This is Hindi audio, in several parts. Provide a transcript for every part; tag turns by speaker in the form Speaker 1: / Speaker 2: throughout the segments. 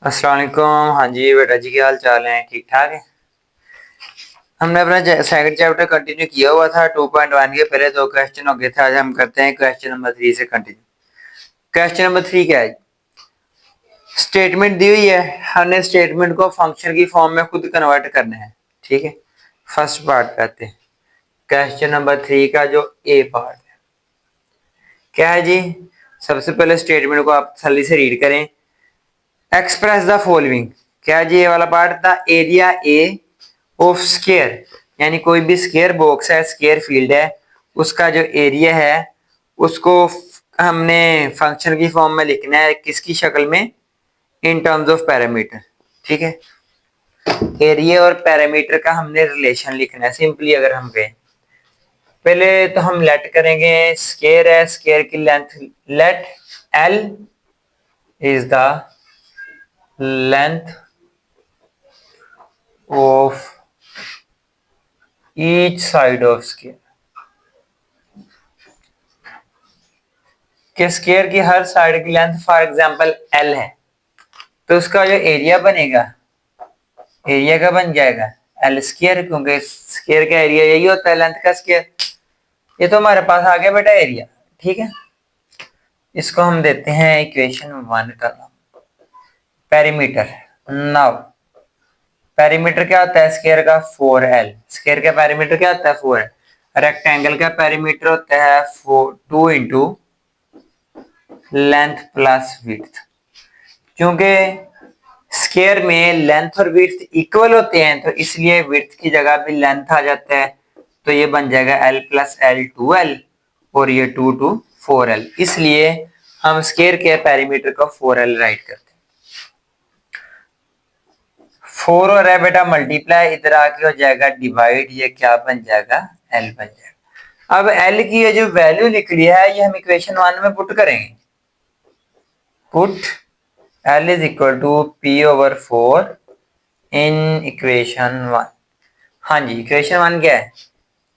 Speaker 1: अस्सलाम वालेकुम। हाँ जी बेटा जी, क्या हाल चाल है? ठीक ठाक है। हमने अपना सेकंड चैप्टर कंटिन्यू किया हुआ था 2.1 के पहले दो क्वेश्चन हो गए थे। आज हम करते हैं क्वेश्चन नंबर 3 से कंटिन्यू। क्वेश्चन नंबर 3 क्या है? स्टेटमेंट दी हुई है, हमने स्टेटमेंट को फंक्शन की फॉर्म में खुद कन्वर्ट करना है। ठीक है, फर्स्ट पार्ट पे आते हैं। क्वेश्चन नंबर 3 का जो ए पार्ट है क्या है जी? सबसे पहले स्टेटमेंट को आप जल्दी से रीड करें। एक्सप्रेस द फॉलोइंग, क्या जी? ये वाला पार्ट था। एरिया ए ऑफ स्केयर, यानी कोई भी स्केयर बॉक्स है, स्केयर फील्ड है, उसका जो एरिया है उसको हमने फंक्शन की फॉर्म में लिखना है। किसकी शक्ल में? इन टर्म्स ऑफ पैरामीटर। ठीक है, एरिया और पैरामीटर का हमने रिलेशन लिखना है। सिंपली अगर हम कहें, पहले तो हम लेट करेंगे, स्केयर है, स्केयर की length let L is the length of each side of square, कि स्केयर की हर साइड की लेंथ फॉर एग्जांपल एल है, तो उसका जो एरिया बनेगा, एरिया का बन जाएगा एल स्केयर, क्योंकि स्केयर का एरिया यही होता है, लेंथ का स्केयर। ये तो हमारे पास आ गया बेटा एरिया। ठीक है, इसको हम देते हैं इक्वेशन 1 का नाम पेरीमीटर। नाउ पेरीमीटर क्या होता है स्केयर का? 4l। स्केयर का पेरीमीटर क्या होता है? 4l। रेक्टेंगल का पेरीमीटर होता है 2 इंटू लेंथ प्लस विड्थ। क्योंकि स्केयर में लेंथ और विड्थ इक्वल होते हैं, तो इसलिए विड्थ की जगह भी लेंथ आ जाता है, तो ये बन जाएगा l प्लस एल 2l और ये 2 टू 4l। इसलिए हम स्केयर के पेरीमीटर को 4l राइट करते हैं। 4 और है बेटा मल्टीप्लाई, इधर आके हो जाएगा डिवाइड, ये क्या बन जाएगा? l बन जाएगा। अब l की ये जो वैल्यू निकली है ये हम इक्वेशन 1 में पुट करेंगे। Put L is equal to P over 4 in equation 1। हाँ जी, इक्वेशन 1 क्या है?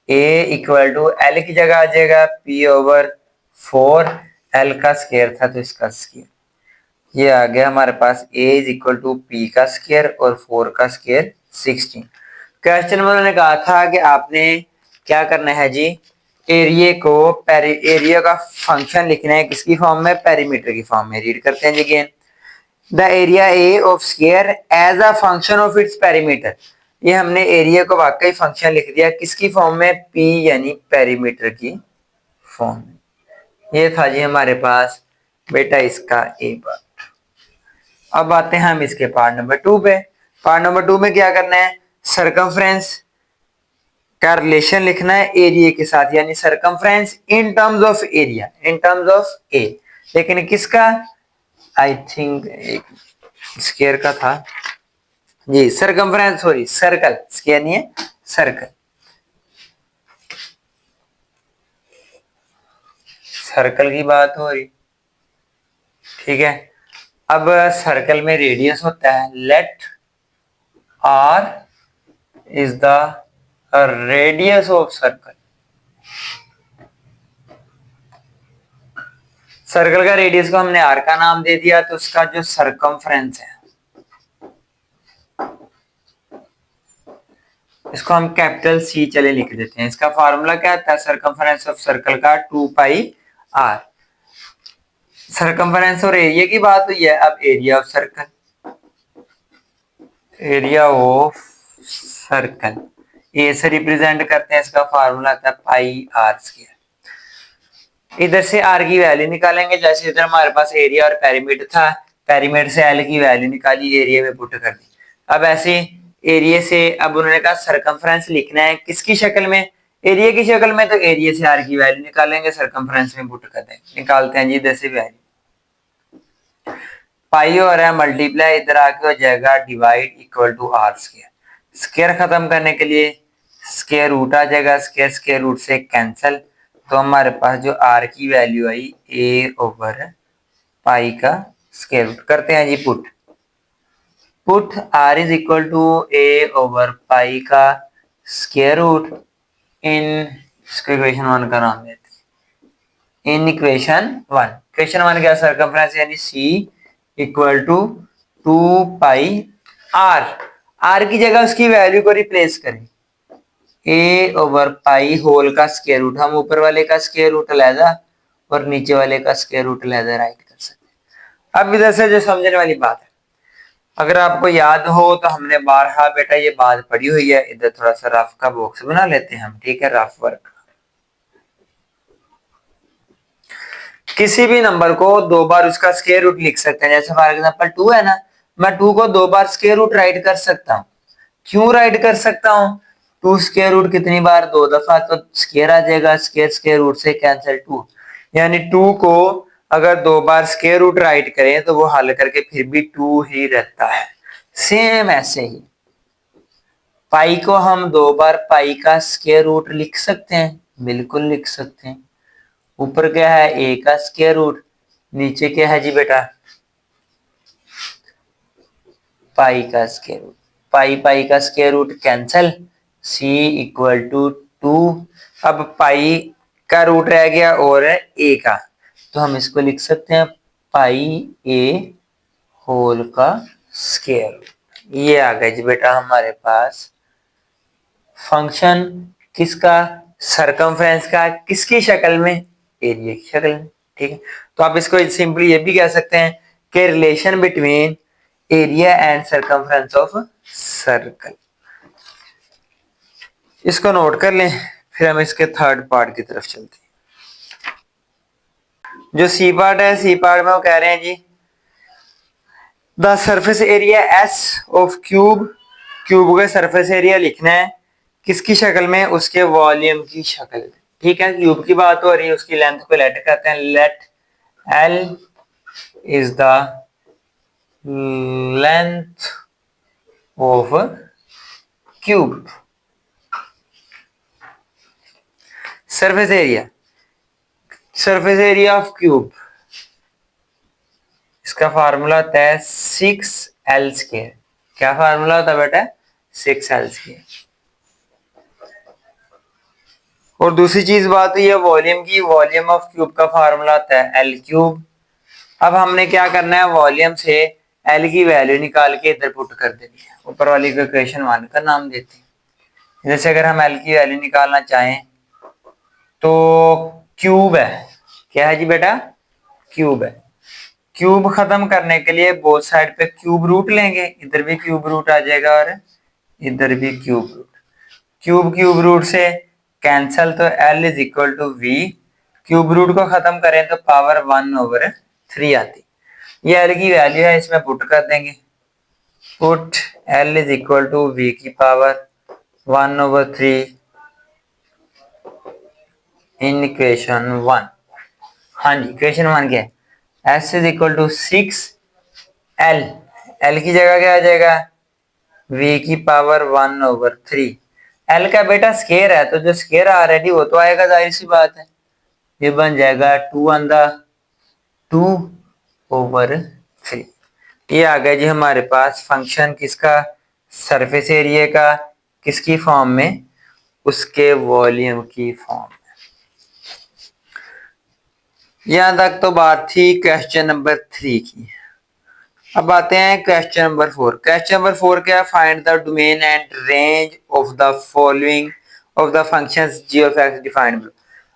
Speaker 1: A इक्वल टू L की जगह आ जाएगा P ओवर 4, L का स्केयर था तो इसका स्केयर, ये आ गया हमारे पास A is equal to P का स्केयर और 4 का स्केयर 16। क्वेश्चन में उन्होंने कहा था कि आपने क्या करना है जी? एरिया को एरिया का फंक्शन लिखना है किसकी फॉर्म में? पेरीमीटर की फॉर्म में। रीड करते हैं जी again. The area A of square as a function of its perimeter. ये हमने एरिया को वाकई फंक्शन लिख दिया किसकी फॉर्म में? P यानी पेरीमीटर की फॉर्म में। ये था जी हमारे पास बेटा इसका ए पार्ट। अब आते हैं हम इसके पार्ट नंबर 2 पे। पार्ट नंबर 2 में क्या करना है? सरकमफ्रेंस का रिलेशन लिखना है एरिया के साथ, यानी circumference in terms of area, in terms of A. लेकिन किसका? आई थिंक स्केयर का था जी, सरकमफ्रेंस, सॉरी सर्कल, स्केयर नहीं है, सर्कल। सर्कल की बात हो रही। ठीक है, अब सर्कल में रेडियस होता है, let R is the radius of circle. Circle का रेडियस को हमने आर का नाम दे दिया, तो उसका जो सरकमफ्रेंस है इसको हम कैपिटल सी चले लिख देते हैं। इसका फार्मूला क्या था? सरकमफ्रेंस ऑफ सर्कल का 2 पाई आर। सरकमफ्रेंस और एरिया की बात हुई है, अब area of circle, area of circle A से रिप्रेजेंट करते हैं, इसका फार्मूला आता है पाई आर स्क्वायर। इधर से आर की वैल्यू निकालेंगे, जैसे इधर हमारे पास एरिया और पेरीमीटर था, पेरीमीटर से एल की वैल्यू निकाली, एरिया में पुट कर दी। अब ऐसे एरिया से अब उन्होंने कहा सरकमफ्रेंस लिखना है किसकी शक्ल में? एरिया की शक्ल में, तो एरिया से आर की वैल्यू निकालेंगे, सरकमफ्रेंस में पुट कर देंगे। निकालते हैं जी इधर से वैल्यू, पाई हो रहा है मल्टीप्लाई, इधर आके हो जाएगा divide equal to R square. Square खत्म करने के लिए स्क्वायर रूट आ जाएगा, स्क्वायर स्क्वायर रूट से कैंसल, तो हमारे पास जो आर की वैल्यू आई ए ओवर पाई का स्क्वायर रूट। करते हैं जी put, put r is equal to A over pi का स्क्वायर रूट इन, इसको इक्वेशन 1 का नाम देते हैं, इन इक्वेशन 1। इक्वेशन 1 क्या? सरकमफ्रेंस यानी सी इक्वल टू 2πr, r की जगह उसकी वैल्यू को रिप्लेस करें, a/पाई होल का स्क्वायर रूट, हम ऊपर वाले का स्क्वायर रूट अलहदा और नीचे वाले का स्क्वायर रूट अलहदा राइट कर सकते हैं। अब इधर से जो समझने वाली बात है, अगर आपको याद हो तो हमने बारहा बेटा ये बात पढ़ी हुई है, इधर थोड़ा सा रफ का बॉक्स बना लेते हैं हम, ठीक है, रफ वर्क। किसी भी नंबर को दो बार उसका स्क्वायर रूट लिख सकते हैं, जैसे फॉर एग्जांपल 2 है ना, मैं 2 को दो बार स्क्वायर रूट राइट कर सकता हूँ। क्यों राइट कर सकता हूँ? 2 स्क्वायर रूट कितनी बार, दो दफा, तो स्क्वायर आ जाएगा, स्क्वायर स्क्वायर रूट से कैंसिल 2, यानी 2 को अगर दो बार स्क्वायर रूट राइट करें तो वो हल करके फिर भी 2 ही रहता है। सेम ऐसे ही पाई को हम दो बार पाई का स्क्वायर रूट लिख सकते हैं, बिल्कुल लिख सकते हैं। ऊपर क्या है, a का स्क्वायर रूट, नीचे क्या है जी बेटा, पाई का स्क्वायर रूट, पाई पाई का square root cancel, c equal to 2। अब पाई का रूट रह गया और है a का, तो हम इसको लिख सकते हैं पाई a होल का स्क्वायर रूट। ये आ गया जी बेटा हमारे पास फंक्शन किसका, सरकमफ्रेंस का, किसकी शक्ल में, एरिया की शक्ल में, ठीक है। तो आप इसको सिंपली ये भी कह सकते हैं कि relation between area and circumference of circle. इसको नोट कर लें, फिर हम इसके थर्ड पार्ट की तरफ चलते हैं। जो सी पार्ट है, सी पार्ट में वो कह रहे हैं जी the surface area S of cube, cube का सरफेस एरिया लिखना है किसकी शक्ल में, उसके वॉल्यूम की शक्ल में, ठीक है। क्यूब की बात हो रही है, उसकी लेंथ को लेट कहते हैं, let L is the length of cube. Surface area, surface area of cube, इसका फार्मूला होता है 6l²। क्या फार्मूला होता है बेटा, 6l²। और दूसरी चीज बात हुई है वॉल्यूम की, वॉल्यूम ऑफ क्यूब का फार्मूला होता है l³। अब हमने क्या करना है, वॉल्यूम से l की वैल्यू निकाल के इधर पुट कर देनी है, ऊपर वाली को इक्वेशन 1 का नाम देते हैं। जैसे अगर हम l की वैल्यू निकालना चाहें तो क्यूब है, क्या है जी बेटा, क्यूब है। क्यूब खत्म करने के लिए बोथ साइड पे क्यूब रूट लेंगे, इधर भी क्यूब रूट आ जाएगा और इधर भी cube root, cube cube root से कैंसल, तो L is equal to V, cube root को खत्म करें तो पावर 1/3 आती। ये L की वैल्यू है, इसमें पुट कर देंगे, put L is equal to V की पावर 1/3 इन इक्वेशन 1। हाँ जी, इक्वेशन 1 क्या है, S is equal to 6L, L की जगह क्या आ जाएगा, V की पावर 1/3। L का बेटा स्केयर है, तो जो स्केयर ऑलरेडी वो तो आएगा, जाहिर सी बात है, ये बन जाएगा 2/2/3। ये आ गया जी हमारे पास फंक्शन किसका, सरफेस एरिया का, किसकी फॉर्म में, उसके वॉल्यूम की फॉर्म में। यहां तक तो बात थी क्वेश्चन नंबर 3 की। अब आते हैं क्वेश्चन नंबर 4। क्वेश्चन नंबर 4 क्या, find the domain and range of the following of the functions g of x defined below.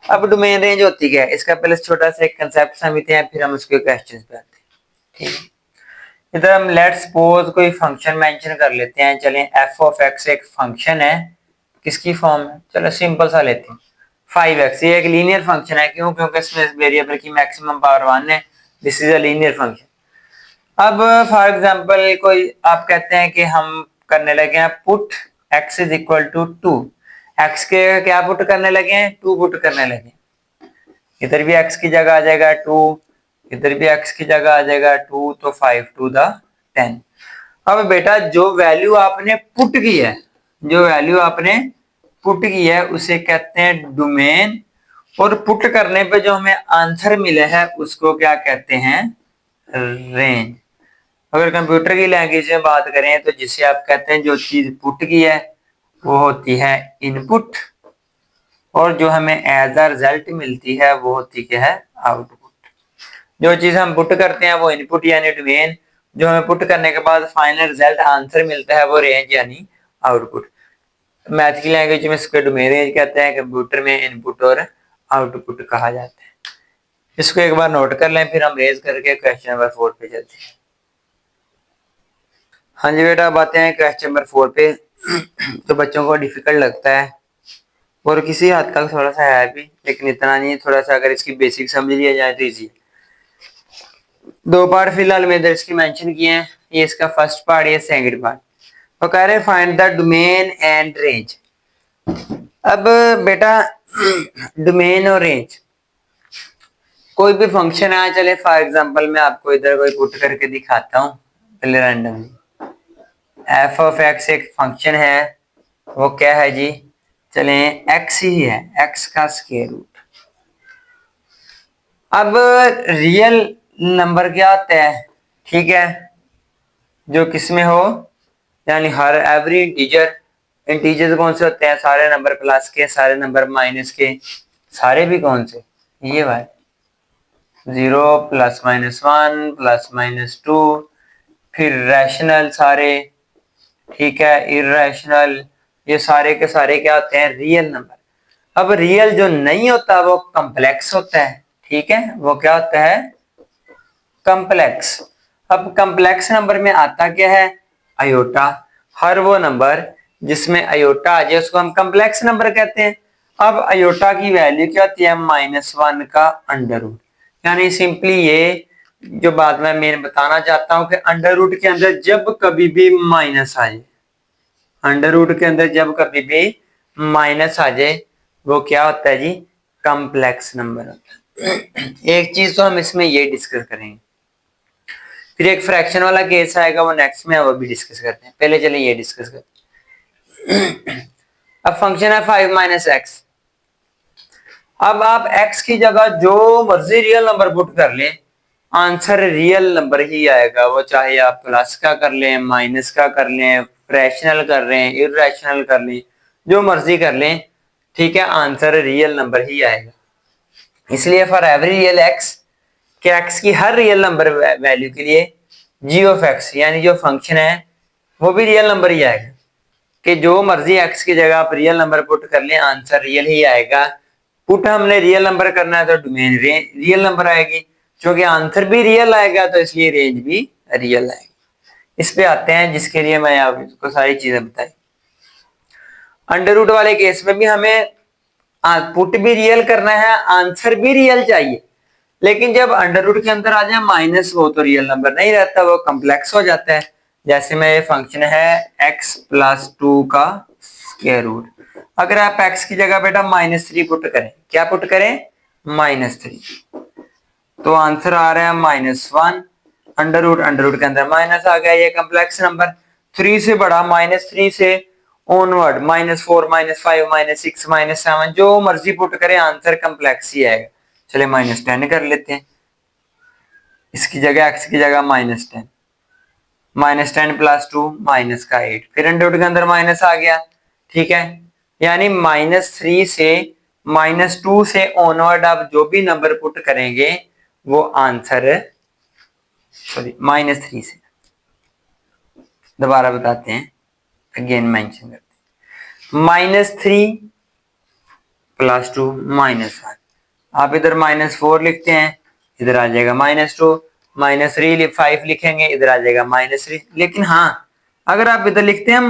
Speaker 1: अब डोमेन रेंज होती है, इसका पहले छोटा सा एक कंसेप्ट समझते हैं, फिर हम उसके क्वेश्चंस पे आते हैं, ठीक है। इधर हम लेट्स सपोज कोई फंक्शन मेंशन कर लेते हैं, चलें f of x एक फंक्शन है, किसकी फॉर्म है, चलो सिंपल सा लेते हैं 5x, ये एक लीनियर फंक्शन है, क्यों, क्योंकि इसमें वेरिएबल की मैक्सिमम पावर 1 है, this is a linear function. अब फॉर एग्जांपल कोई आप कहते हैं कि हम करने लगे हैं put x is equal to 2, x के क्या पुट करने लगे हैं, 2 पुट करने लगे, इधर भी x की जगह आ जाएगा 2, इधर भी x की जगह आ जाएगा 2, तो 5 to the 10। अब बेटा जो वैल्यू आपने पुट की है, जो वैल्यू आपने पुट की है उसे कहते हैं डोमेन, और पुट करने पे जो हमें आंसर मिला है उसको क्या कहते हैं, रेंज। अगर कंप्यूटर की लैंग्वेज में बात करें तो जिसे आप कहते हैं जो चीज पुट की है वो होती है इनपुट, और जो हमें एज अ रिजल्ट मिलती है वो होती क्या है, आउटपुट। जो चीज हम पुट करते हैं वो इनपुट यानी डोमेन, जो हमें पुट करने के बाद फाइनल रिजल्ट आंसर मिलता है वो रेंज यानी आउटपुट। मैथ की लैंग्वेज में इसको डोमेन रेंज कहते हैं, कंप्यूटर में इनपुट और आउटपुट कहा जाता है। इसको एक बार नोट कर लें, फिर हम रेज करके क्वेश्चन नंबर 4 पे चलते हैं। हाँ जी बेटा, अब आते हैं क्वेश्चन नंबर 4 पे। तो बच्चों को डिफिकल्ट लगता है और किसी हद तक थोड़ा सा है भी, लेकिन इतना नहीं, थोड़ा सा अगर इसकी बेसिक समझ लिया जाए तो इजी। दो पार्ट फिलहाल में इधर इसकी मेंशन किए हैं, ये इसका फर्स्ट पार्ट, ये सेकंड पार्ट। तो कह रहे हैं find the domain and range. अब बेटा डोमेन और रेंज, कोई भी फंक्शन है, चले फॉर एग्जांपल मैं आपको इधर कोई पुट करके दिखाता हूँ पहले रैंडमली। एफ ऑफ एक्स एक फंक्शन है, वो क्या है जी, चले एक्स ही है, एक्स का स्क्वायर रूट। अब रियल नंबर क्या होता है, ठीक है, जो किसमें हो, यानी हर एवरी इंटीजर, इंटीजर कौन से होते हैं, सारे नंबर प्लस के, सारे नंबर माइनस के, सारे भी कौन से, ये भाई 0 प्लस माइनस 1 प्लस माइनस 2, फिर रैशनल सारे, ठीक है, इरेशनल, ये सारे के सारे क्या होते हैं, रियल नंबर। अब रियल जो नहीं होता वो कॉम्प्लेक्स होता है, ठीक है, वो क्या होता है, कॉम्प्लेक्स। अब कॉम्प्लेक्स नंबर में आता क्या है, आयोटा। हर वो नंबर जिसमें आयोटा आ जाए उसको हम कॉम्प्लेक्स नंबर कहते हैं। अब आयोटा की वैल्यू क्या होती है, -1 का अंडर रूट। यानी सिंपली ये जो बात मैं बताना चाहता हूं कि अंडर रूट के अंदर जब कभी भी माइनस आ जाए, अंडर रूट के अंदर जब कभी भी माइनस आ जाए वो क्या होता है जी, कॉम्प्लेक्स नंबर होता है। एक चीज तो हम इसमें ये डिस्कस करेंगे, फिर एक फ्रैक्शन वाला केस आएगा वो नेक्स्ट में, वो भी डिस्कस करते हैं। पहले चलिए ये डिस्कस करते हैं। अब फंक्शन है 5 माइनस एक्स। अब आप x की जगह जो मर्जी रियल नंबर पुट कर लें, आंसर रियल नंबर ही आएगा। वो चाहे आप प्लस का कर लें, माइनस का कर लें, फ्रैक्शनल कर लें, इरेशनल कर लें, जो मर्जी कर लें, ठीक है, आंसर रियल नंबर ही आएगा। इसलिए फॉर एवरी रियल एक्स, कि एक्स की हर रियल नंबर वैल्यू के लिए जी ऑफ एक्स यानी जो फंक्शन है वो भी रियल नंबर ही आएगा। कि जो मर्जी एक्स की जगह आप रियल नंबर पुट कर लें, आंसर रियल ही आएगा। पुट हमने रियल नंबर करना है तो डोमेन रियल नंबर आएगी, क्योंकि आंसर भी रियल आएगा तो इसलिए रेंज भी रियल आएगी। इस पे आते हैं जिसके लिए मैं आपको सारी चीजें बताई। अंडर रूट वाले केस में भी हमें पुट भी रियल करना है, आंसर भी रियल चाहिए, लेकिन जब अंडर रूट के अंदर आ जाए माइनस, वो तो रियल नंबर नहीं रहता, वो कॉम्प्लेक्स हो जाता है। जैसे में ये फंक्शन है x प्लस 2 का स्क्वायर रूट। अगर आप x की जगह बेटा -3 पुट करें, क्या पुट करें, -3, तो आंसर आ रहा है -1। अंडर रूट के अंदर माइनस आ गया, ये कॉम्प्लेक्स नंबर। 3 से बड़ा, -3 से ऑनवर्ड, -4 -5 -6 -7, जो मर्जी पुट करें आंसर कॉम्प्लेक्स ही आएगा। चले -10 कर लेते हैं, इसकी जगह x की जगह -10, -10 प्लस 2 -8, फिर अंडर रूट के अंदर माइनस आ गया, ठीक है। यानी -3 से -2 से ऑनवर्ड आप जो भी नंबर पुट करेंगे वो आंसर, सॉरी -3 से, दोबारा बताते हैं, अगेन मेंशन करते हैं, -3 प्लस 2 -5, आप इधर -4 लिखते हैं, इधर आ जाएगा -2, -3 5 लिखेंगे, इधर आ जाएगा -3। लेकिन हाँ, अगर आप इधर लिखते हैं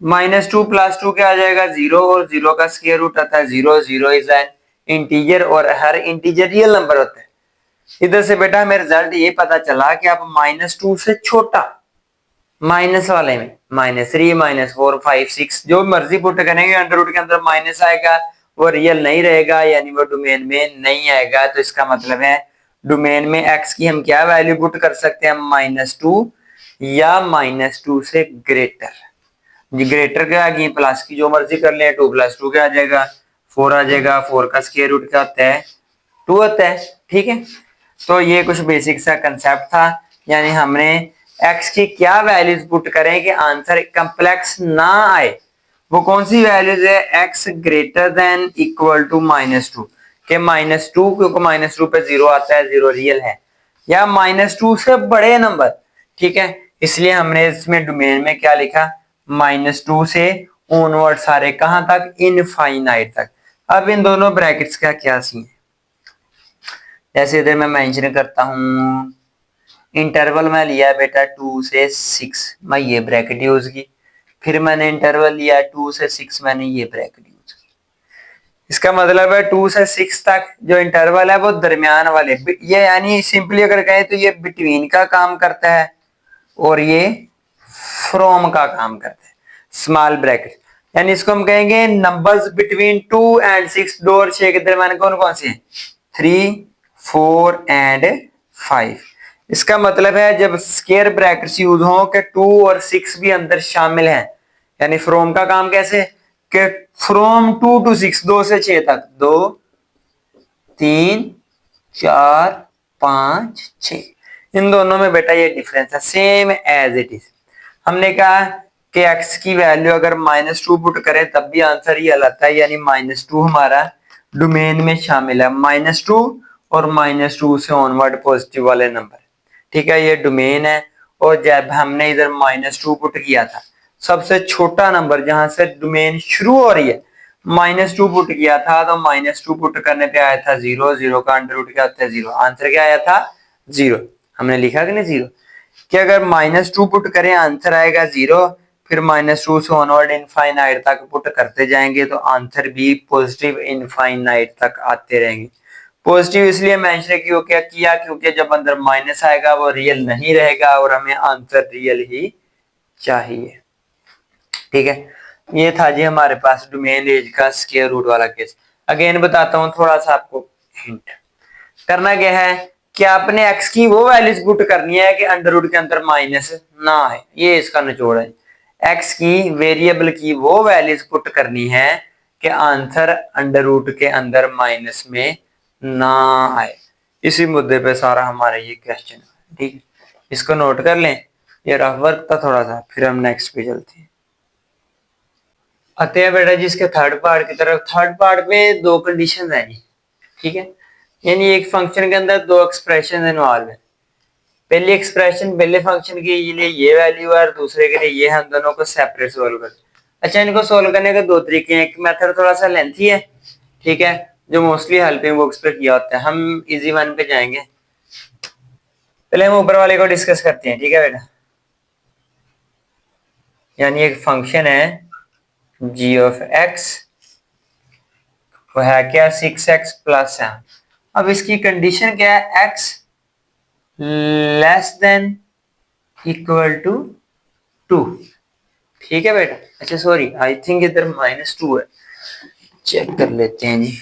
Speaker 1: -2 प्लस 2 क्या आ जाएगा, 0, और 0 का स्क्वायर रूट आता है 0, 0 इज एन इंटीजर, और हर इंटीजर रियल नंबर होता है। इधर से बेटा हमें रिजल्ट ये पता चला कि आप -2 से छोटा, माइनस वाले में -3 -4 5 6 जो मर्जी पुट करेंगे, अंडर रूट के अंदर माइनस आएगा, वो रियल नहीं रहेगा, यानी वो डोमेन में नहीं आएगा। तो इसका मतलब है डोमेन में x की हम क्या वैल्यू पुट कर सकते हैं, -2 या -2 से ग्रेटर। ग्रेटर क्या आ गई, प्लस की जो मर्जी कर ले, 2 + 2 क्या आ जाएगा, 4 आ जाएगा। 4 का स्क्वायर रूट क्या होता है, 2 होता है, ठीक है। तो ये कुछ बेसिक सा कंसेप्ट था, यानी हमने x की क्या वैल्यूज पुट करें कि आंसर कॉम्प्लेक्स ना आए। वो कौन सी वैल्यूज है, x greater than equal to -2, के -2, क्योंकि -2 पे 0 आता है, 0 रियल है, या -2 से बड़े नंबर, ठीक है। इसलिए हमने इसमें डोमेन में क्या लिखा, -2 से ऑनवर्ड सारे कहां तक, इनफाइनाइट तक। अब इन दोनों ब्रैकेट्स का क्या सीन है, जैसे इधर मैं मेंशन करता हूं, इंटरवल में लिया बेटा 2 से 6, मैं ये ब्रैकेट यूज की, फिर मैंने इंटरवल लिया 2 से 6, मैंने ये ब्रैकेट यूज की। इसका मतलब है 2 से 6 तक जो इंटरवल है वो दरमियान वाले, ये यानी सिंपली अगर कहें तो ये बिटवीन का काम करता है और ये फ्रॉम का काम करता है, स्मॉल ब्रैकेट। यानी इसको हम कहेंगे नंबर्स बिटवीन 2 एंड 6, 2 और 6 के दरमियान कौन कौन से हैं, 3, 4 एंड 5। इसका मतलब है जब स्क्वायर ब्रैकेट्स यूज हो कि 2 और 6 भी अंदर शामिल हैं, यानी फ्रॉम का काम कैसे, कि फ्रॉम 2 to 6, 2 से 6 तक, 2, 3, 4, 5, 6, इन दोनों में बेटा ये डिफरेंस है, सेम एज इट इज। हमने कहा कि x की वैल्यू अगर -2 पुट करें तब भी आंसर ये आता है, यानी -2 हमारा डोमेन में शामिल है, -2 और -2 से ऑनवर्ड पॉजिटिव वाले नंबर, ठीक है, ये डोमेन है। और जब हमने इधर -2 पुट किया था, सबसे छोटा नंबर जहां से डोमेन शुरू हो रही है, -2 पुट किया था, तो -2 पुट करने पे आया था 0, 0 का अंडर रूट क्या होता है 0, आंसर क्या आया था 0, हमने लिखा कि नहीं 0, कि अगर -2 पुट करें आंसर आएगा 0, फिर -2 से ऑनवर्ड इनफाइनाइट तक पुट करते जाएंगे तो आंसर भी पॉजिटिव इनफाइनाइट तक आते रहेंगे। पॉजिटिव इसलिए मेंशन क्यों किया क्योंकि जब अंदर माइनस आएगा वो रियल नहीं रहेगा और हमें आंसर रियल ही चाहिए, ठीक है। ये था जी हमारे पास डोमेन रेंज का स्क्वायर रूट वाला केस। अगेन बताता हूं थोड़ा सा आपको हिंट, करना क्या है कि आपने x की वो वैल्यूज पुट करनी है कि अंडर रूट के अंदर माइनस ना आए, ये इसका निचोड़ है। x की वेरिएबल की वो वैल्यूज पुट करनी है कि आंसर अंडर रूट के अंदर माइनस में ना आए, इसी मुद्दे पे सारा हमारा ये क्वेश्चन है, ठीक है। इसको नोट कर लें, ये रफ वर्क था थोड़ा सा, फिर हम नेक्स्ट पे चलते हैं। आते हैं बेटा जी इसके थर्ड पार्ट की तरफ। थर्ड पार्ट में दो कंडीशन है जी, ठीक है, यानी एक फंक्शन के अंदर दो एक्सप्रेशन इन्वॉल्व है। पहली एक्सप्रेशन पहले फंक्शन के लिए ये वैल्यू है और दूसरे के लिए ये, हम दोनों को सेपरेट सोल्व कर। अच्छा, इनको सोल्व करने के दो तरीके हैं, एक मेथड थोड़ा सा लेंथी है, ठीक है, जो मोस्टली हेल्पिंग बुक्स पे किया होता है, हम इजी वन पे जाएंगे। पहले हम ऊपर वाले को डिस्कस करते हैं, ठीक है बेटा। यानी एक फंक्शन है g ऑफ x, वो है क्या 6x प्लस 7। अब इसकी कंडीशन क्या है, x less than equal to 2, ठीक है बेटा। अच्छा सॉरी, आई थिंक इधर -2 है, चेक कर लेते हैं जी।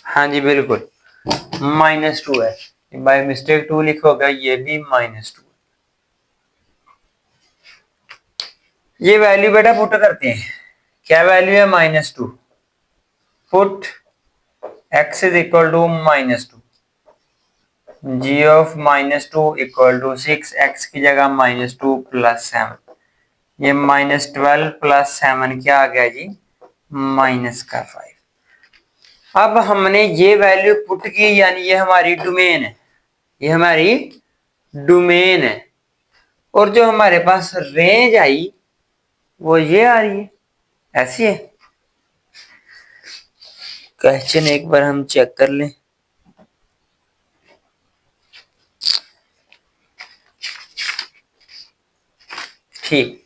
Speaker 1: हाँ जी बिल्कुल -2 है, बाय मिस्टेक 2 लिखोगा, ये भी -2। ये वैल्यू बेटा पुट करते हैं, क्या वैल्यू है -2, put x is equal to -2, g of -2 equal to 6, x की जगह -2 प्लस 7, ये -12 प्लस 7 क्या आ गया जी -5। अब हमने ये वैल्यू पुट की, यानी ये हमारी डोमेन है, ये हमारी डोमेन है, और जो हमारे पास रेंज आई वो ये आ रही है, ऐसी है। क्वेश्चन एक बार हम चेक कर लें, ठीक,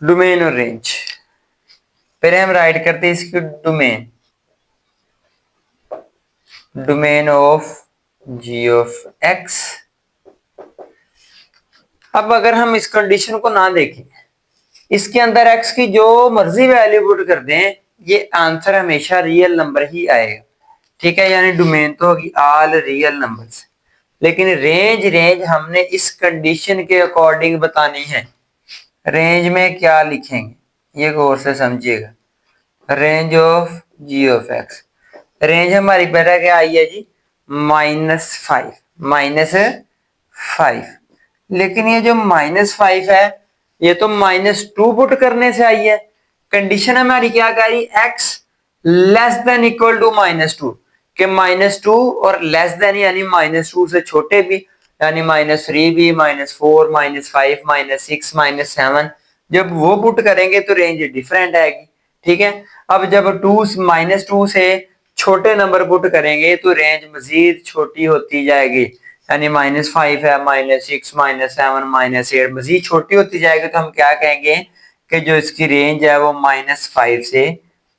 Speaker 1: डोमेन और रेंज। पहले हम राइट करते हैं इसकी domain, domain of g of x। अब अगर हम इस कंडीशन को ना देखें, इसके अंदर x की जो मर्जी वैल्यू पुट कर दें, ये आंसर हमेशा रियल नंबर ही आएगा, ठीक है। यानी डोमेन तो होगी ऑल रियल नंबर्स, लेकिन रेंज हमने इस कंडीशन के अकॉर्डिंग बतानी है। रेंज में क्या लिखेंगे ये गौर से समझिएगा, range of g of x, range हमारी बेटा क्या आई है जी -5, लेकिन ये जो -5 है ये तो -2 पुट करने से आई है। कंडीशन हमारी क्या कह रही, x less than equal to -2, कि -2 और लेस देन यानी -2 से छोटे भी, यानी -3 भी, -4, -5, -6, -7, जब वो पुट करेंगे तो रेंज डिफरेंट आएगी। ठीक है, अब जब -2 से छोटे नंबर पुट करेंगे तो रेंज मजीद छोटी होती जाएगी, यानी -5 है, -6, -7, -8 मजीद छोटी होती जाएगी। तो हम क्या कहेंगे कि जो इसकी रेंज है वो -5 से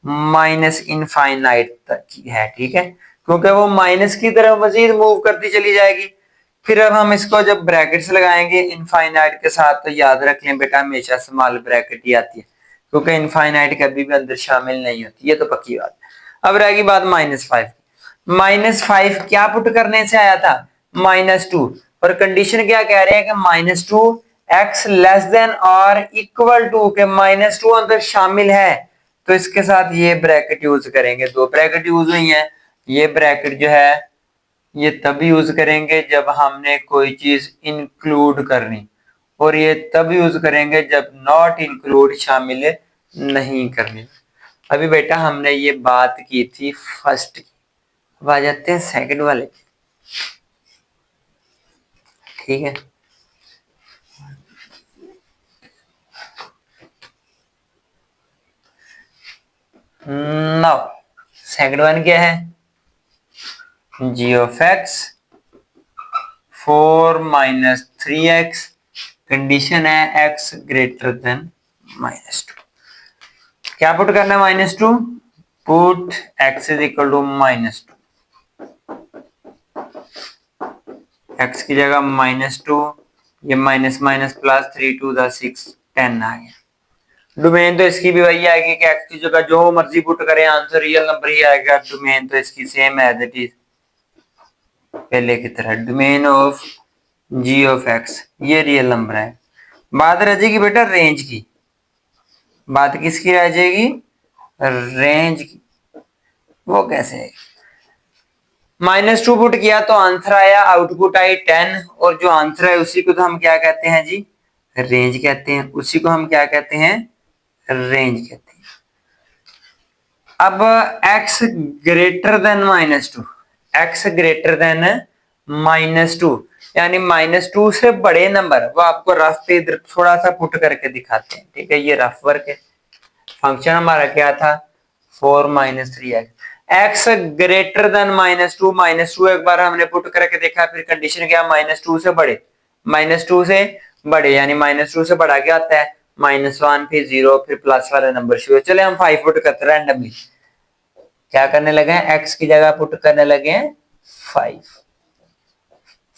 Speaker 1: माइनस इनफाइनाइट तक की है। ठीक है, क्योंकि वो माइनस की तरफ मजीद मूव करती चली जाएगी। फिर अब हम इसको जब ब्रैकेट्स लगाएंगे इनफाइनाइट के साथ, तो याद रख लें बेटा हमेशा स्मॉल ब्रैकेट ही आती है, क्योंकि इनफाइनाइट कभी भी अंदर शामिल नहीं होती, ये तो पक्की बात। अब रहेगी बात -5। -5 क्या पुट करने से आया था? -2, और कंडीशन क्या कह रहे हैं कि -2 x लेस देन और इक्वल टू के -2 अंदर शामिल है, तो इसके साथ ये ब्रैकेट यूज करेंगे। दो ब्रैकेट यूज हुई हैं। ये ब्रैकेट जो है ये तब यूज करेंगे जब हमने कोई चीज इंक्लूड करनी, और ये तब यूज करेंगे जब नॉट इंक्लूड शामिल नहीं करनी। अभी बेटा हमने ये बात की थी फर्स्ट की, अब आ जाते हैं सेकंड वाले। ठीक है, नाउ सेकंड वन क्या है? g of x 4 - 3x, condition है x ग्रेटर देन -2। क्या पुट करना है? -2 put x is equal to -2, x की जगह -2, ये माइनस माइनस प्लस 3 2 6 10 आ गया। डोमेन तो इसकी भी वही आएगी कि x की जगह जो मर्जी पुट करें आंसर रियल नंबर ही आएगा। डोमेन तो इसकी सेम एज इट इज पहले की तरह, domain of g of x ये रियल नंबर है। बात रह जाएगी बेटा रेंज की, बात किसकी रह जाएगी? रेंज की। वो कैसे है? -2 पुट किया तो आंसर आया, आउटपुट आई 10, और जो आंसर है उसी को तो हम क्या कहते हैं जी? रेंज कहते हैं। उसी को हम क्या कहते हैं? रेंज कहते हैं। अब x greater than -2, x greater than -2 यानी -2 से बड़े नंबर, वो आपको रफ पे इधर थोड़ा सा पुट करके दिखाते हैं। ठीक है, ये रफ वर्क है। फंक्शन हमारा क्या था? 4 - 3x, x ग्रेटर देन -2, -2 एक बार हमने पुट करके देखा, फिर कंडीशन क्या? -2 से बड़े, -2 से बड़े यानी -2 से बड़ा क्या आता है? -1, फिर 0, फिर प्लस वाला नंबर शुरू। चले हम 5 पुट करते रैंडमली, क्या करने लगे हैं? x की जगह पुट करने लगे हैं 5,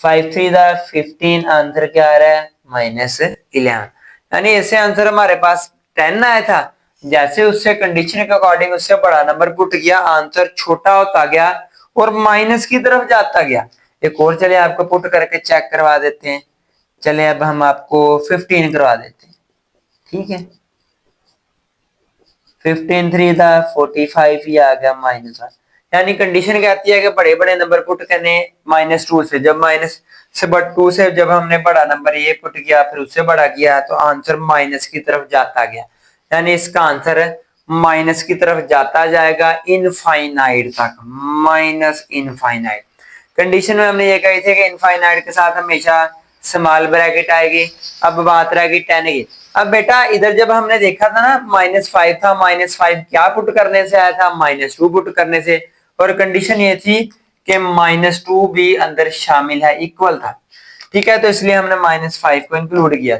Speaker 1: 5 3 15, आंसर क्या आ रहा है? -11, यानी इससे आंसर हमारे पास 10 आया था। जैसे उससे कंडीशन के अकॉर्डिंग उससे बड़ा नंबर पुट किया, आंसर छोटा होता गया और माइनस की तरफ जाता गया। एक और चले आपको पुट करके चेक करवा देते हैं। चले अब हम आपको 15 करवा देते हैं। ठीक है, 15 3 45 ही आ गया -1, यानी कंडीशन कहती है कि बड़े बड़े नंबर पुट करने -2 से, जब माइनस से -2 से जब हमने बड़ा नंबर ये पुट किया फिर उससे बड़ा किया तो आंसर माइनस की तरफ जाता गया, यानी इसका आंसर माइनस की तरफ जाता जाएगा इनफाइनाइट तक, माइनस इनफाइनाइट। कंडीशन में हमने ये कही थी कि इनफाइनाइट के साथ हमेशा स्मॉल ब्रैकेट आएगी। अब बात रहेगी 10 की। अब बेटा इधर जब हमने देखा था ना -5 था, -5 क्या पुट करने से आया था? -2 पुट करने से, और कंडीशन ये थी कि -2 भी अंदर शामिल है, इक्वल था। ठीक है, तो इसलिए हमने -5 को इंक्लूड किया।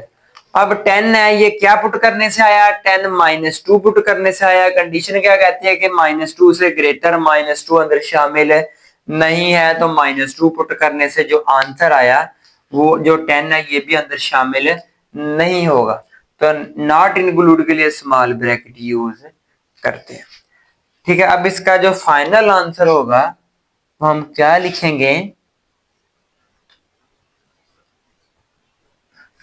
Speaker 1: अब 10 है, ये क्या पुट करने से आया? 10 -2 पुट करने से आया। कंडीशन क्या कहती है कि -2 से ग्रेटर, -2 अंदर शामिल है नहीं है, तो -2 पुट करने से जो आंसर आया वो जो 10 है ये भी अंदर शामिल नहीं होगा, तो नॉट इंक्लूड के लिए स्मॉल ब्रैकेट यूज करते हैं। ठीक है, अब इसका जो फाइनल आंसर होगा वो हम क्या लिखेंगे?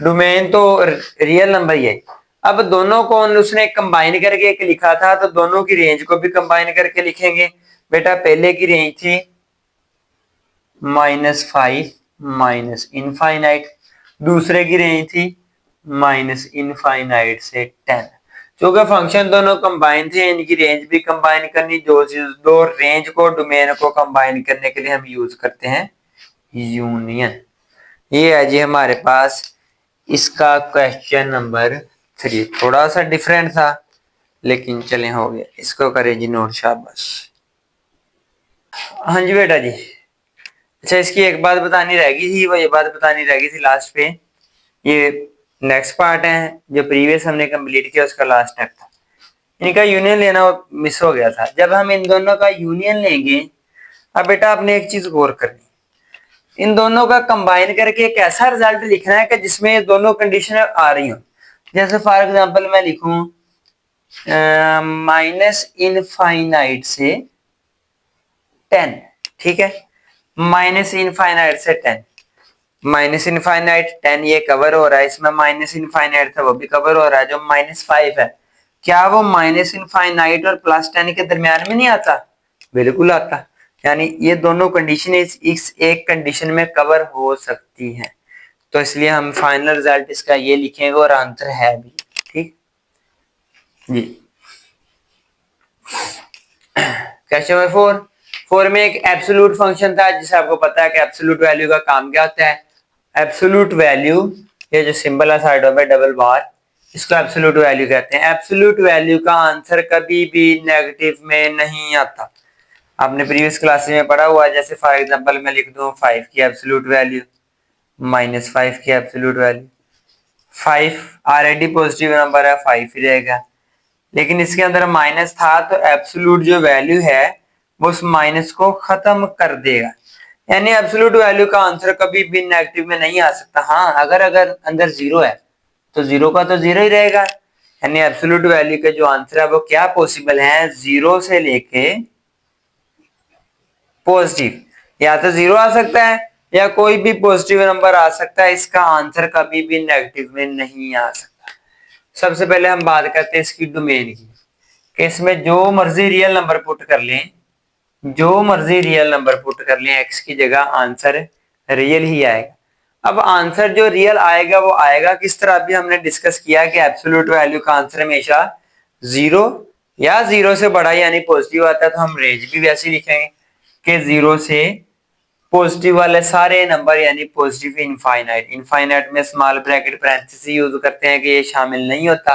Speaker 1: डोमेन तो रियल नंबर ही है। अब दोनों को उसने कंबाइन करके एक लिखा था, तो दोनों की रेंज को भी कंबाइन करके लिखेंगे। बेटा पहले की रेंज थी -5 माइनस इनफाइनाइट, दूसरे की रेंज थी -इनफाइनाइट से 10। क्योंकि फंक्शन दोनों कंबाइन थे, इनकी रेंज भी कंबाइन करनी, दो रेंज को डोमेन को कंबाइन करने के लिए हम यूज करते हैं यूनियन। ये है जी हमारे पास इसका क्वेश्चन नंबर 3। थोड़ा सा डिफरेंट था लेकिन चले हो गया। इसको करें जी नोट, शाबाश। हाँ जी बेटा जी। अच्छा, इसकी एक बात बतानी रह गई थी, वो ये बात बतानी रह गई थी लास्ट पे। ये नेक्स्ट पार्ट है जो प्रीवियस हमने कंप्लीट किया, उसका लास्ट स्टेप था। इनका यूनियन लेना मिस हो गया था। जब हम इन दोनों का यूनियन लेंगे, अब बेटा आपने एक चीज गौर करनी, इन दोनों का कंबाइन करके एक ऐसा रिजल्ट लिखना है कि जिसमें ये दोनों कंडीशन आ रही हो। जैसे फॉर एग्जांपल मैं लिखूं माइनस इनफाइनाइट से 10, ठीक है, माइनस इनफाइनाइट से 10, माइनस इनफाइनाइट 10 ये कवर हो रहा है, इसमें माइनस इनफाइनाइट था वो भी कवर हो रहा है। जो -5 है, क्या वो माइनस इनफाइनाइट और +10 के दरमियान में नहीं आता? बिल्कुल आता। यानी ये दोनों कंडीशन इस एक कंडीशन में कवर हो सकती हैं। तो इसलिए हम फाइनल रिजल्ट इसका ये लिखेंगे और आंसर है भी, ठीक जी। क्वेश्चन नंबर 4 में एक एब्सोल्यूट फंक्शन था, जिसे आपको पता है कि एब्सोल्यूट वैल्यू का काम क्या होता है। एब्सोल्यूट वैल्यू, ये जो सिंबल है साइडों में डबल बार, इसको एब्सोल्यूट वैल्यू कहते हैं। एब्सोल्यूट वैल्यू का आंसर कभी भी नेगेटिव में नहीं आता। आपने प्रीवियस क्लासेस में पढ़ा हुआ है। जैसे फॉर एग्जांपल मैं लिख दूं 5 की एब्सोल्यूट वैल्यू, -5 की absolute value. 5 already positive number है, 5 ही रहेगा। लेकिन इसके अंदर माइनस था, तो एब्सोल्यूट जो वैल्यू है वो उस माइनस को खत्म कर देगा। यानी एब्सोल्यूट वैल्यू का आंसर कभी भी नेगेटिव में नहीं आ सकता। हाँ, अगर अंदर 0 है तो 0 का तो 0 ही रहेगा। यानी एब्सोल्यूट वैल्यू का जो आंसर है वो क्या पॉसिबल है, 0 से लेके पॉजिटिव, या तो 0 आ सकता है या कोई भी पॉजिटिव नंबर आ सकता है। इसका आंसर कभी भी नेगेटिव में नहीं आ सकता। सबसे पहले हम बात करते हैं इसकी डोमेन की, कि इसमें जो मर्जी रियल नंबर पुट कर लें, जो मर्जी रियल नंबर पुट कर लें एक्स की जगह, आंसर रियल ही आएगा। अब आंसर जो रियल आएगा वो आएगा किस तरह, अभी हमने डिस्कस किया कि एब्सोल्यूट वैल्यू का आंसर हमेशा 0 या 0 से बड़ा यानी पॉजिटिव आता है। तो हम रेंज भी वैसे लिखेंगे कि 0 से पॉजिटिव वाले सारे नंबर, यानी पॉजिटिव इनफाइनाइट। इनफाइनाइट में स्मॉल ब्रैकेट पैरेंथेसिस यूज करते हैं कि ये शामिल नहीं होता।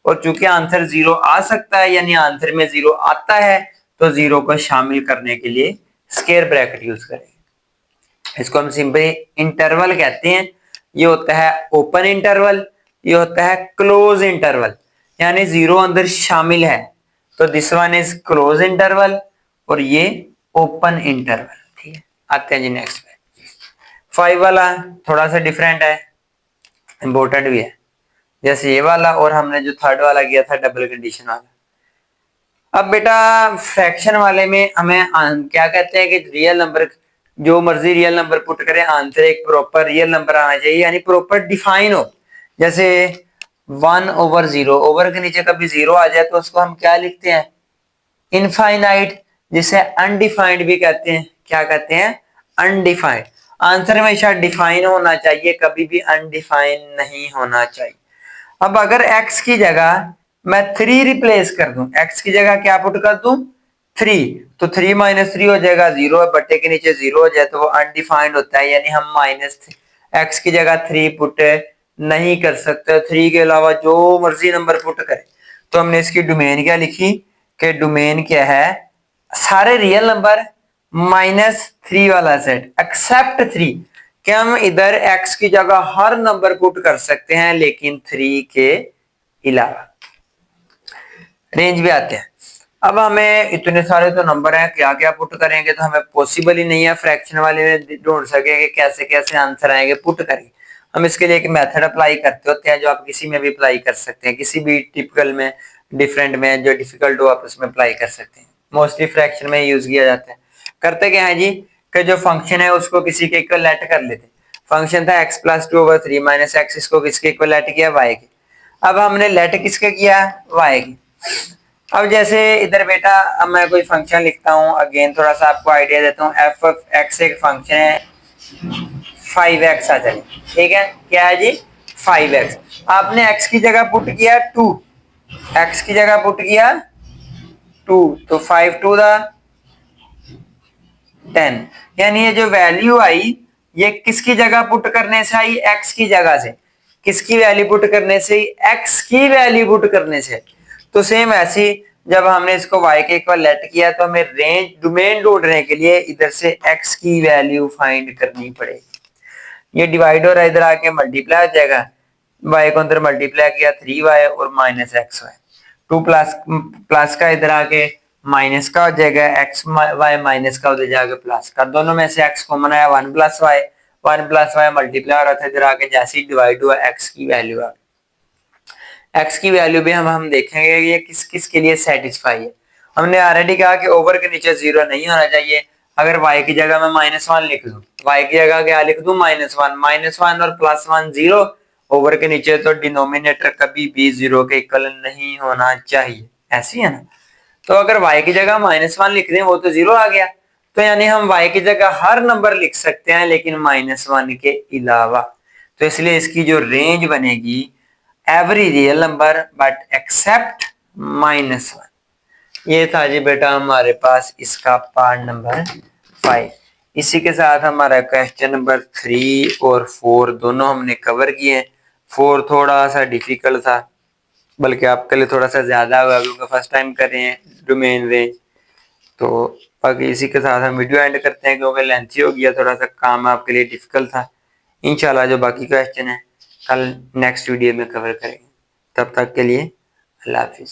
Speaker 1: और चूंकि आंसर 0 आ सकता है, यानी आंसर में 0 आता है, तो 0 को शामिल करने के लिए स्क्वायर ब्रैकेट यूज करेंगे। इसको हम सिंपली इंटरवल कहते हैं। ये होता है ओपन इंटरवल, ये होता है क्लोज इंटरवल। यानी 0 अंदर शामिल है तो this one is close interval और ये ओपन इंटरवल, ठीक है। आते हैं जी नेक्स्ट पे। 5 वाला थोड़ा सा डिफरेंट है, इंपॉर्टेंट भी है, जैसे ये वाला। और हमने जो थर्ड वाला किया था डबल कंडीशन वाला। अब बेटा फ्रैक्शन वाले में हमें क्या कहते हैं कि रियल नंबर, जो मर्जी रियल नंबर पुट करें, आंसर एक प्रॉपर रियल नंबर आना चाहिए, यानी प्रॉपर डिफाइन हो। जैसे 1/0, ओवर के नीचे कभी 0 आ जाए तो उसको हम क्या लिखते हैं, इनफाइनाइट, जिसे अनडिफाइंड भी कहते हैं। क्या कहते हैं, अनडिफाइंड। आंसर हमेशा डिफाइन होना चाहिए, कभी भी अनडिफाइन नहीं होना चाहिए। अब अगर x की जगह मैं 3 रिप्लेस कर दूं, x की जगह क्या पुट कर दूं, 3, तो 3 - 3 हो जाएगा 0, बट्टे के नीचे 0 हो जाए तो वो अनडिफाइंड होता है। यानी हम -x की जगह 3 पुट नहीं कर सकते। 3 के अलावा जो मर्जी नंबर पुट करें। तो हमने इसकी डोमेन क्या लिखी, कि डोमेन क्या है, सारे रियल नंबर -3 वाला सेट एक्सेप्ट 3। क्या हम इधर x की जगह हर नंबर पुट कर सकते हैं, लेकिन 3 के अलावा। रेंज भी आते हैं। अब हमें इतने सारे तो नंबर हैं, क्या क्या पुट करेंगे, तो हमें पॉसिबल ही नहीं है फ्रैक्शन वाले में ढूंढ सकेंगे कैसे कैसे आंसर आएंगे पुट करेंगे। हम इसके लिए एक मेथड अप्लाई करते होते हैं, जो आप किसी में भी अप्लाई कर सकते हैं, किसी भी टिपिकल में, डिफरेंट में, जो डिफिकल्ट हो आप उसमें अप्लाई कर सकते हैं। मोस्टली फ्रैक्शन में यूज किया जाता है। करते क्या है जी, कि जो फंक्शन है उसको किसी के इक्वलेट कर लेते। फंक्शन था x + 2/3 - x, इसको किसके इक्वलेट किया, y के। अब हमने लेट किसके किया, y के। अब जैसे इधर बेटा, अब मैं कोई फंक्शन लिखता हूं, अगेन थोड़ा सा आपको आइडिया देता हूं। f(x) एक फंक्शन है, 5x आ जाए, ठीक है। क्या है जी, 5x। आपने x की जगह पुट किया 2, x की जगह पुट किया 2, तो 5 टू द 10, यानी ये जो वैल्यू आई ये किसकी जगह पुट करने से आई, x की जगह से। किसकी वैल्यू पुट करने से, x की वैल्यू पुट करने से। तो सेम ऐसी जब हमने इसको y के इक्वल लेट किया तो हमें रेंज डोमेन ढूंढने के लिए इधर से x की वैल्यू फाइंड करनी पड़ेगी। ये डिवाइड हो रहा है, इधर आके मल्टीप्लाई हो जाएगा, y को अंदर मल्टीप्लाई किया 3y और माइनस एक्स वाई, 2 प्लस का इधर आके माइनस का हो जाएगा, एक्स वाई माइनस का उधर जाके प्लस का, दोनों में से एक्स कॉमन आया 1 प्लस वाई मल्टीप्लाई हो रहा था, इधर आके जैसे ही डिवाइड हुआ एक्स की वैल्यू आ गई। एक्स की वैल्यू भी हम देखेंगे ये किस किस के लिए सेटिस्फाई है। हमने ऑलरेडी कहा कि ओवर के नीचे जीरो नहीं होना चाहिए। अगर y की जगह मैं -1 लिख दूं, y की जगह क्या लिख दूं, -1 और +1 जीरो, ओवर के नीचे, तो डिनोमिनेटर कभी भी जीरो के इक्वल नहीं होना चाहिए, ऐसी है ना। तो अगर y की जगह -1 लिख दें वो तो जीरो आ गया, तो यानी हम y की जगह हर नंबर लिख सकते हैं लेकिन -1 के अलावा। तो इसलिए इसकी जो रेंज बनेगी every real number but except -1। ये था जी बेटा हमारे पास इसका पार्ट नंबर 5। इसी के साथ हमारा क्वेश्चन नंबर 3 और 4 दोनों हमने कवर किए। 4 थोड़ा सा डिफिकल्ट था, बल्कि आपके लिए थोड़ा सा ज्यादा हुआ क्योंकि फर्स्ट टाइम कर रहे हैं डोमेन रेंज। तो बाकी इसी के साथ हम वीडियो एंड करते हैं क्योंकि लेंथी हो गया, थोड़ा सा काम आपके लिए डिफिकल्ट था। इंशाल्लाह जो बाकी क्वेश्चन है कल नेक्स्ट वीडियो में कवर करेंगे। तब तक के लिए अल्लाह हाफिज।